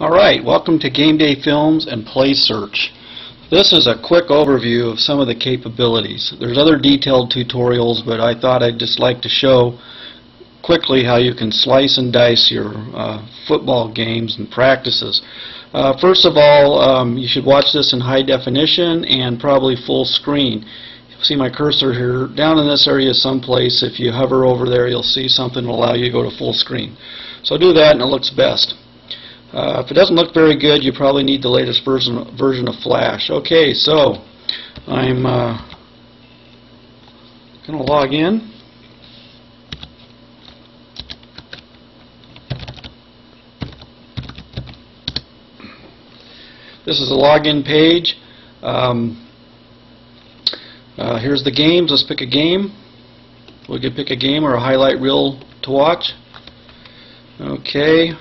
Alright, welcome to Game Day Films and PlaySearch. This is a quick overview of some of the capabilities. There's other detailed tutorials, but I thought I'd just like to show quickly how you can slice and dice your football games and practices. First of all, you should watch this in high definition and probably full screen. You'll see my cursor here. Down in this area someplace, if you hover over there, you'll see something that will allow you to go to full screen. So do that and it looks best. If it doesn't look very good, you probably need the latest version of Flash. Okay, so I'm going to log in. This is a login page. Here's the games. Let's pick a game. We could pick a game or a highlight reel to watch. Okay.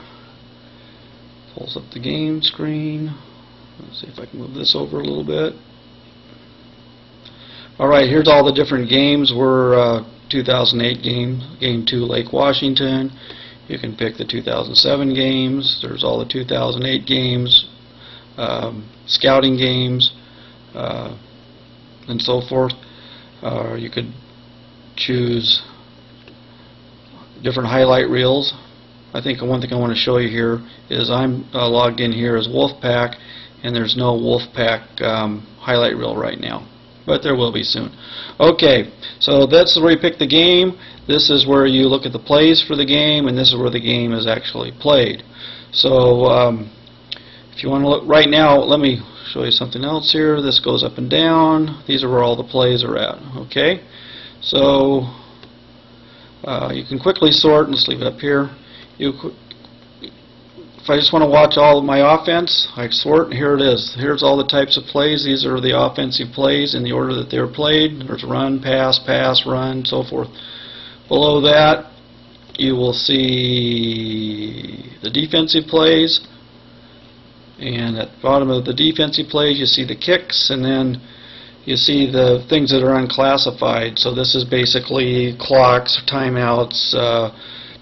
Pulls up the game screen. Let's see if I can move this over a little bit. Alright, here's all the different games. We're 2008 Game 2 Lake Washington. You can pick the 2007 games. There's all the 2008 games, scouting games, and so forth. You could choose different highlight reels. I think one thing I want to show you here is I'm logged in here as Wolfpack, and there's no Wolfpack highlight reel right now, but there will be soon. Okay, so that's where you pick the game. This is where you look at the plays for the game, and this is where the game is actually played. So if you want to look right now, let me show you something else here. This goes up and down. These are where all the plays are at. Okay, so you can quickly sort, and let's leave it up here. If I just want to watch all of my offense, I sort, and here it is. Here's all the types of plays. These are the offensive plays in the order that they're played. There's run, pass, run, so forth. Below that, you will see the defensive plays, and at the bottom of the defensive plays, you see the kicks, and then you see the things that are unclassified. So this is basically clocks, timeouts,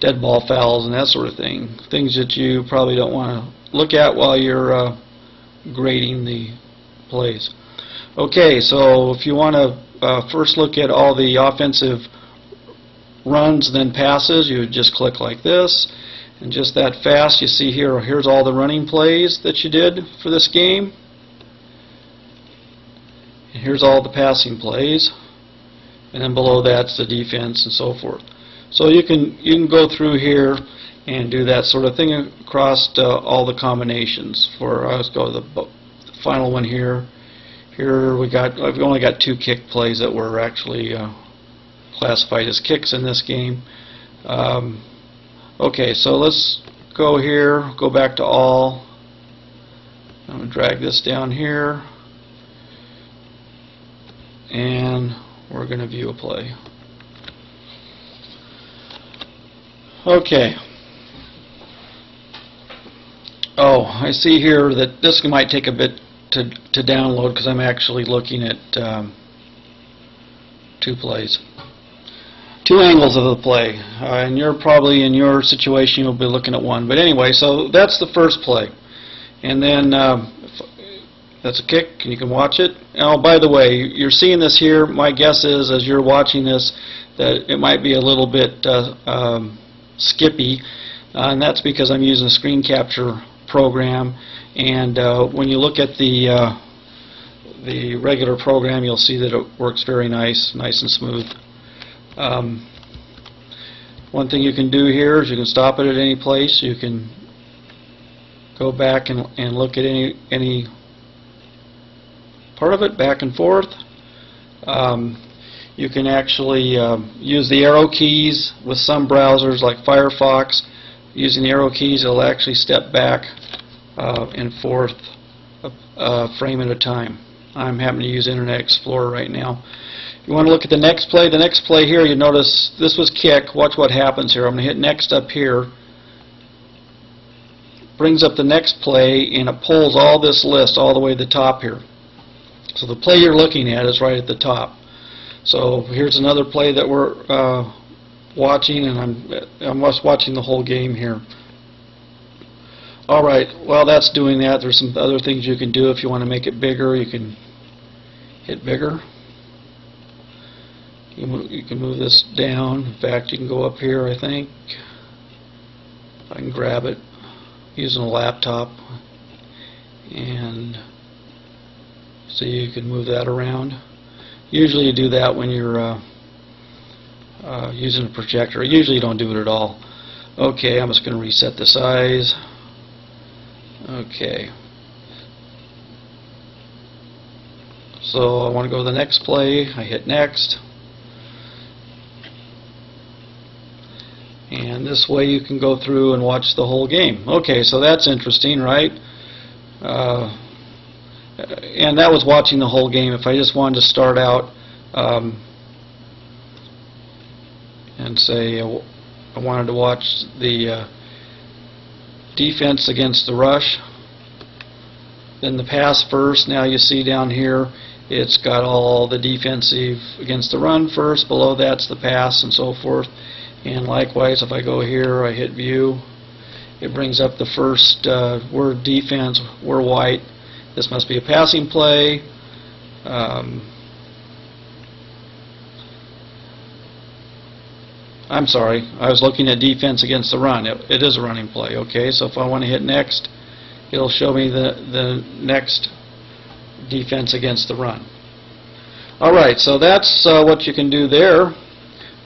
dead ball fouls, and that sort of thing. Things that you probably don't want to look at while you're grading the plays. Okay, so if you want to first look at all the offensive runs then passes, you would just click like this, and just that fast you see here's all the running plays that you did for this game, and here's all the passing plays, and then below that's the defense and so forth. So you can go through here and do that sort of thing across all the combinations. Let's go to the final one here. Here we've only got 2 kick plays that were actually classified as kicks in this game. Okay, so let's go here, go back to all. I'm going to drag this down here, and we're going to view a play. Okay. Oh, I see here that this might take a bit to download because I'm actually looking at 2 plays. 2 angles of the play. And you're probably, in your situation, you'll be looking at 1. But anyway, so that's the first play. And then that's a kick, and you can watch it. Oh, by the way, you're seeing this here. My guess is, as you're watching this, that it might be a little bit skippy, and that's because I'm using a screen capture program, and when you look at the regular program, you'll see that it works very nice and smooth. One thing you can do here is you can stop it at any place. You can go back and look at any part of it back and forth. You can actually use the arrow keys with some browsers like Firefox. Using the arrow keys, it'll actually step back and forth a frame at a time. I'm having to use Internet Explorer right now. You want to look at the next play. The next play here, you notice this was kick. Watch what happens here. I'm going to hit next up here. Brings up the next play, and it pulls all this list all the way to the top here. So the play you're looking at is right at the top. So here's another play that we're watching, and I'm just watching the whole game here. Alright, while that's doing that, there's some other things you can do. If you want to make it bigger, you can hit bigger. You can move this down. In fact, you can go up here, I think. I can grab it using a laptop, and so you can move that around. Usually you do that when you're using a projector. Usually you don't do it at all. Okay, I'm just going to reset the size. Okay. So I want to go to the next play. I hit next. And this way you can go through and watch the whole game. Okay, so that's interesting, right? And that was watching the whole game. If I just wanted to start out and say I wanted to watch the defense against the rush, then the pass first. Now you see down here it's got all the defensive against the run first, below that's the pass, and so forth. And likewise, if I go here, I hit view, it brings up the first word defense. We're white. This must be a passing play. I'm sorry, I was looking at defense against the run. It is a running play. Okay, so if I want to hit next, it'll show me the next defense against the run. Alright, so that's what you can do there.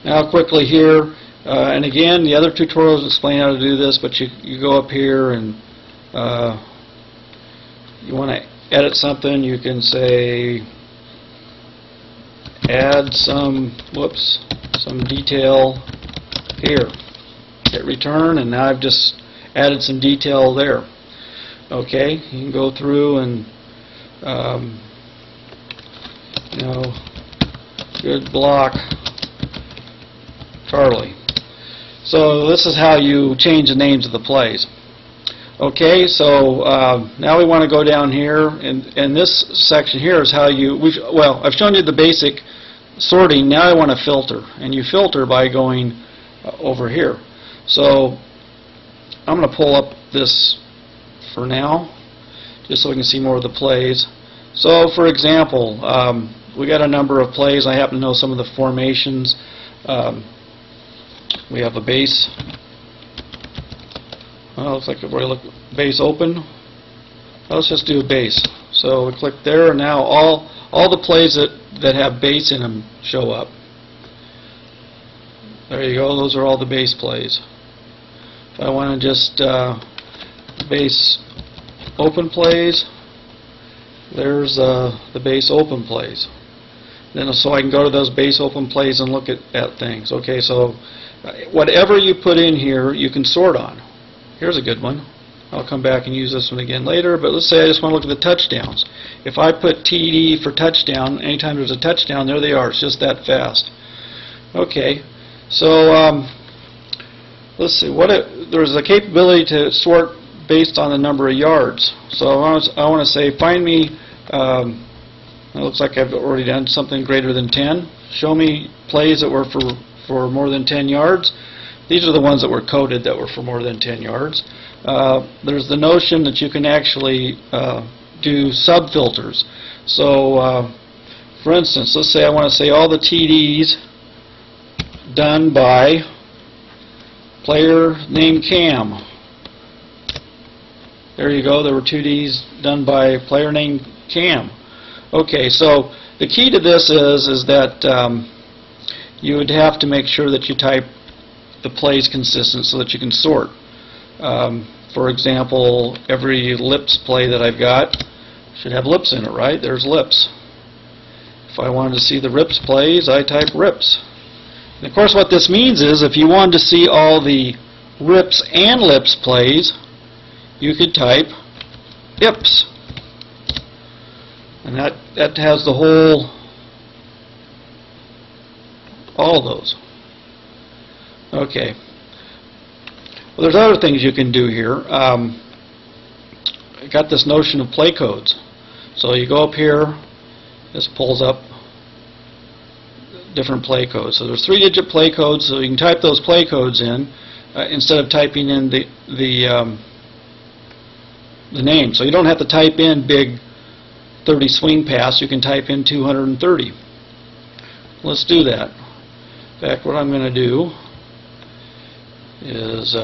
Now quickly here, and again, the other tutorials explain how to do this, but you go up here and you want to edit something. You can say add some detail here. Hit return, and now I've just added some detail there. Okay, you can go through and good block Charlie. So this is how you change the names of the plays. Okay, so now we want to go down here, and this section here is how well, I've shown you the basic sorting. Now I want to filter, and you filter by going over here. So I'm going to pull up this for now, just so we can see more of the plays. So for example, we got a number of plays. I happen to know some of the formations. We have a base. Well, looks like I've already looked base open. Let's just do a base. So we click there, and now all the plays that have base in them show up. There you go. Those are all the base plays. If I want to just base open plays, there's the base open plays. Then so I can go to those base open plays and look at things. Okay, so whatever you put in here, you can sort on. Here's a good one. I'll come back and use this one again later, but let's say I just want to look at the touchdowns. If I put TD for touchdown, anytime there's a touchdown, there they are. It's just that fast. Okay, so let's see. There's a capability to sort based on the number of yards. So I want to say, find me, it looks like I've already done something greater than 10. Show me plays that were for more than 10 yards. These are the ones that were coded that were for more than 10 yards. There's the notion that you can actually do sub-filters. So, for instance, let's say I want to say all the TDs done by player named Cam. There you go. There were 2 Ds done by a player named Cam. Okay, so the key to this is that you would have to make sure that you type the plays consistent so that you can sort. For example, every lips play that I've got should have lips in it, right? There's lips. If I wanted to see the rips plays, I type rips. And of course what this means is if you wanted to see all the rips and lips plays, you could type ips. And that has the all those. Okay. Well, there's other things you can do here. I got this notion of play codes. So you go up here, this pulls up different play codes. So there's 3-digit play codes, so you can type those play codes in instead of typing in the the name. So you don't have to type in big 30 swing pass. You can type in 230. Let's do that. In fact, what I'm going to do is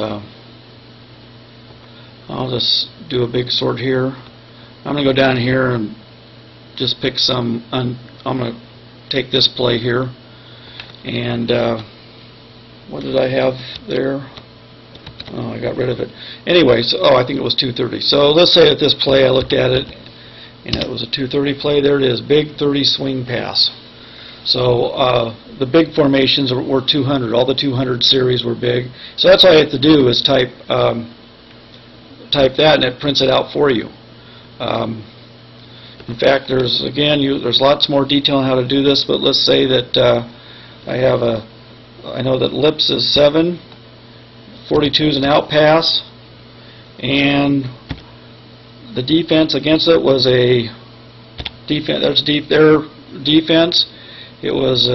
I'll just do a big sort here. I'm going to go down here and just pick some. I'm going to take this play here, and what did I have there? Oh, I got rid of it. Anyway, so I think it was 230. So let's say at this play I looked at it, and it was a 230 play. There it is, big 30 swing pass. So the big formations were 200. All the 200 series were big. So that's all you have to do is type that, and it prints it out for you. In fact, there's lots more detail on how to do this. But let's say that I know that lips is 7, 42 is an out pass, and the defense against it was a defense. That's their defense. It was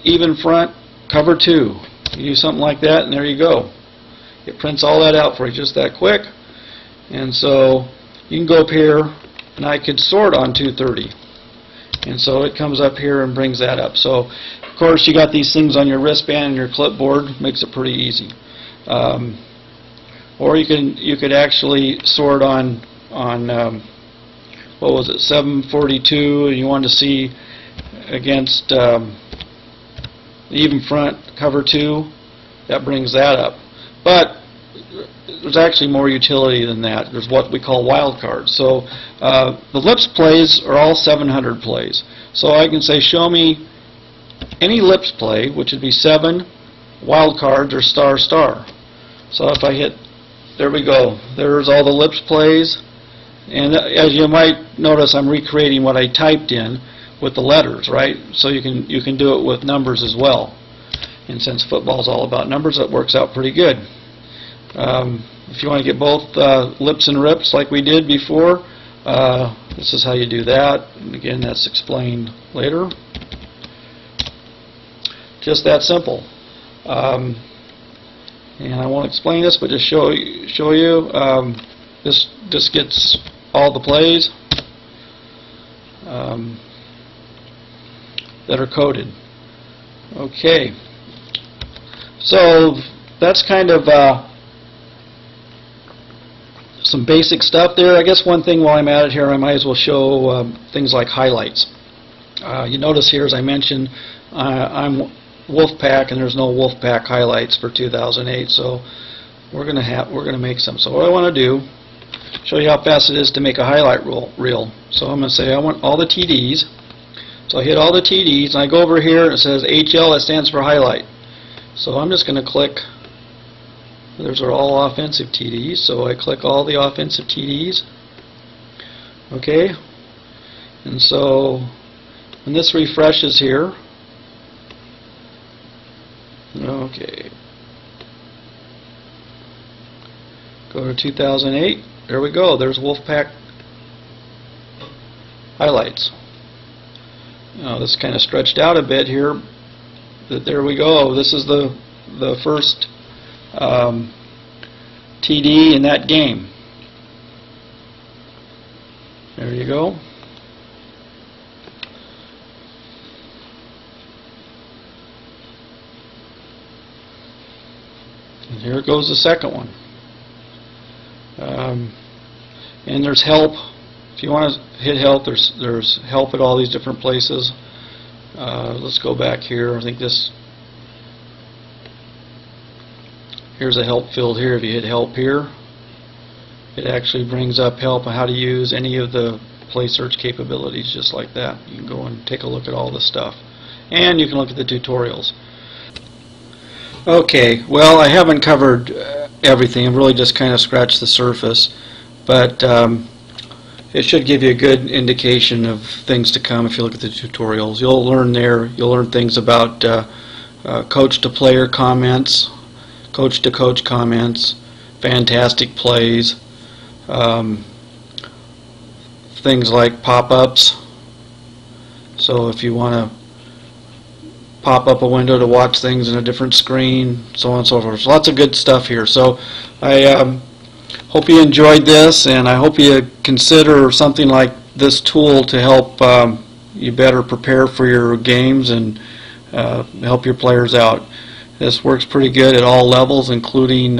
even front, cover 2. You do something like that, and there you go. It prints all that out for you just that quick. And so you can go up here, and I could sort on 230. And so it comes up here and brings that up. So, of course, you got these things on your wristband and your clipboard. Makes it pretty easy. Or you could actually sort on what was it, 742, and you want to see against even front cover 2. That brings that up. But there's actually more utility than that. There's what we call wildcards. So the lips plays are all 700 plays. So I can say, show me any lips play, which would be 7 wildcards or star star. So if I hit, there we go. There's all the lips plays. And as you might notice, I'm recreating what I typed in with the letters, right? So you can do it with numbers as well. And since football is all about numbers, it works out pretty good. If you want to get both lips and rips like we did before, this is how you do that. And again, that's explained later. Just that simple. And I won't explain this, but just show you. This gets all the plays that are coded. Okay. So that's kind of some basic stuff there. I guess one thing while I'm at it here, I might as well show things like highlights. You notice here, as I mentioned, I'm Wolfpack, and there's no Wolfpack highlights for 2008, so we're gonna make some. So what I want to do, show you how fast it is to make a highlight reel. So I'm going to say I want all the TDs. So I hit all the TDs, and I go over here and it says HL, that stands for highlight. So I'm just going to click. Those are all offensive TDs, so I click all the offensive TDs. Okay, and so when this refreshes here, okay, go to 2008. There we go. There's Wolfpack highlights. This kind of stretched out a bit here, but there we go. This is the first TD in that game. There you go. And here goes the second one. And there's help. If you want to hit help, there's help at all these different places. Let's go back here. I think here's a help field here. If you hit help here, it actually brings up help on how to use any of the PlaySearch capabilities, just like that. You can go and take a look at all this stuff. And you can look at the tutorials. Okay, well, I haven't covered everything. I've really just kind of scratched the surface. But it should give you a good indication of things to come if you look at the tutorials. You'll learn there. You'll learn things about coach-to-player comments, coach-to-coach comments, fantastic plays, things like pop-ups. So if you want to pop up a window to watch things in a different screen, so on and so forth. Lots of good stuff here. So I hope hope you enjoyed this, and I hope you consider something like this tool to help you better prepare for your games and help your players out. This works pretty good at all levels, including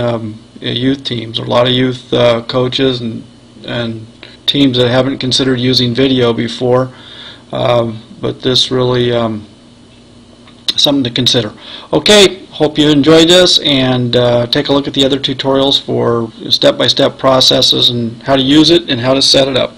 youth teams. There are a lot of youth coaches and teams that haven't considered using video before, but this really something to consider. Okay, hope you enjoyed this, and take a look at the other tutorials for step-by-step processes and how to use it and how to set it up.